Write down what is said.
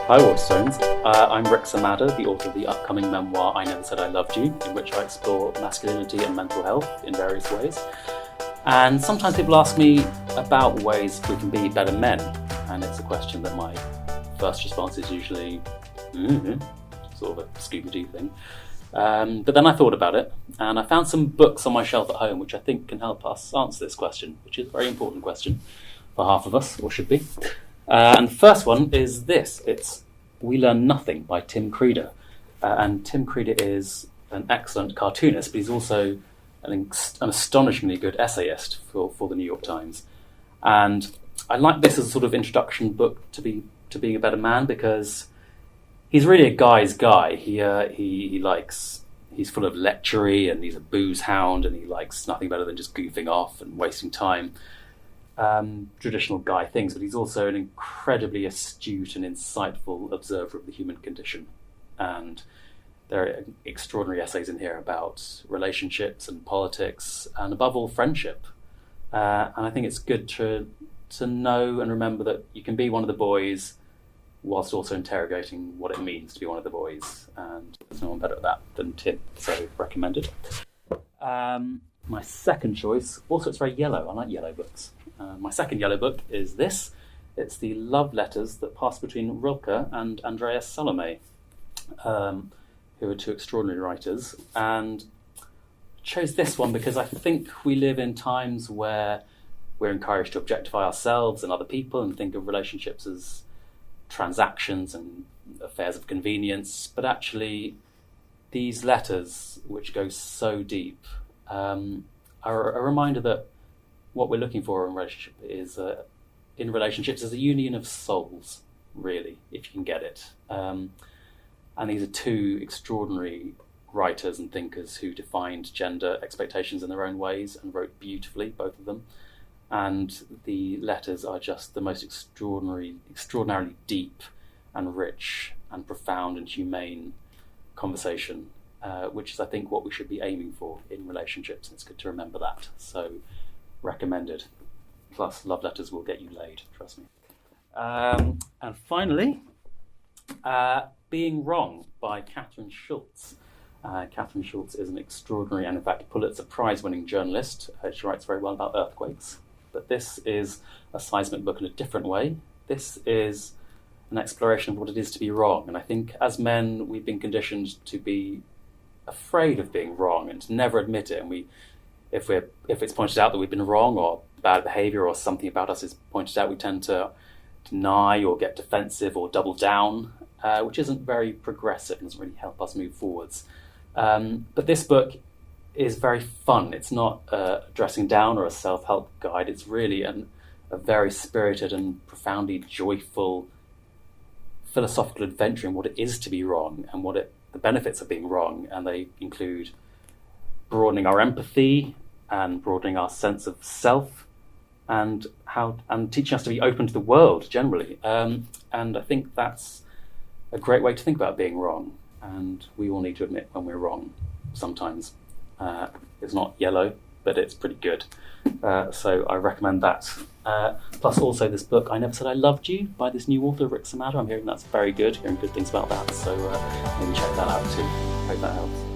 Hi Waterstones, I'm Rhik Samadder, the author of the upcoming memoir I Never Said I Loved You, in which I explore masculinity and mental health in various ways. And sometimes people ask me about ways we can be better men, and it's a question that my first response is usually, sort of a Scooby-Doo thing. But then I thought about it, and I found some books on my shelf at home which I think can help us answer this question, which is a very important question for half of us, or should be. And the first one is this. It's We Learn Nothing by Tim Creeder. And Tim Creeder is an excellent cartoonist, but he's also an astonishingly good essayist for the New York Times. And I like this as a sort of introduction book to being a better man, because he's really a guy's guy. He's full of lechery, and he's a booze hound, and he likes nothing better than just goofing off and wasting time. Traditional guy things, but he's also an incredibly astute and insightful observer of the human condition. And there are extraordinary essays in here about relationships and politics, and above all, friendship. And I think it's good to know and remember that you can be one of the boys whilst also interrogating what it means to be one of the boys. And there's no one better at that than Tim, so recommended. My second choice, also it's very yellow, I like yellow books. My second yellow book is this. It's the love letters that pass between Rilke and Andreas Salome, who are two extraordinary writers. And I chose this one because I think we live in times where we're encouraged to objectify ourselves and other people and think of relationships as transactions and affairs of convenience. But actually, these letters, which go so deep, are a reminder that what we're looking for in relationships is a union of souls, really, if you can get it. And these are two extraordinary writers and thinkers who defined gender expectations in their own ways and wrote beautifully, both of them. And the letters are just the most extraordinarily deep and rich and profound and humane conversation, which is, I think, what we should be aiming for in relationships. And it's good to remember that. So, recommended. Plus, love letters will get you laid, trust me. And finally, Being Wrong by Catherine Schultz. Catherine Schultz is an extraordinary and, in fact, Pulitzer Prize-winning journalist. She writes very well about earthquakes. But this is a seismic book in a different way. This is an exploration of what it is to be wrong. And I think as men, we've been conditioned to be afraid of being wrong and to never admit it. And if it's pointed out that we've been wrong, or bad behaviour or something about us is pointed out, we tend to deny or get defensive or double down, which isn't very progressive and doesn't really help us move forwards. But this book is very fun. It's not a dressing down or a self-help guide. It's really a very spirited and profoundly joyful philosophical adventure in what it is to be wrong and the benefits of being wrong. And they include broadening our empathy and broadening our sense of self, and teaching us to be open to the world generally. And I think that's a great way to think about being wrong. And we all need to admit when we're wrong sometimes. It's not yellow, but it's pretty good. So I recommend that. Plus also this book, I Never Said I Loved You, by this new author, Rhik Samadder. I'm hearing that's very good, hearing good things about that. So maybe check that out too. Hope that helps.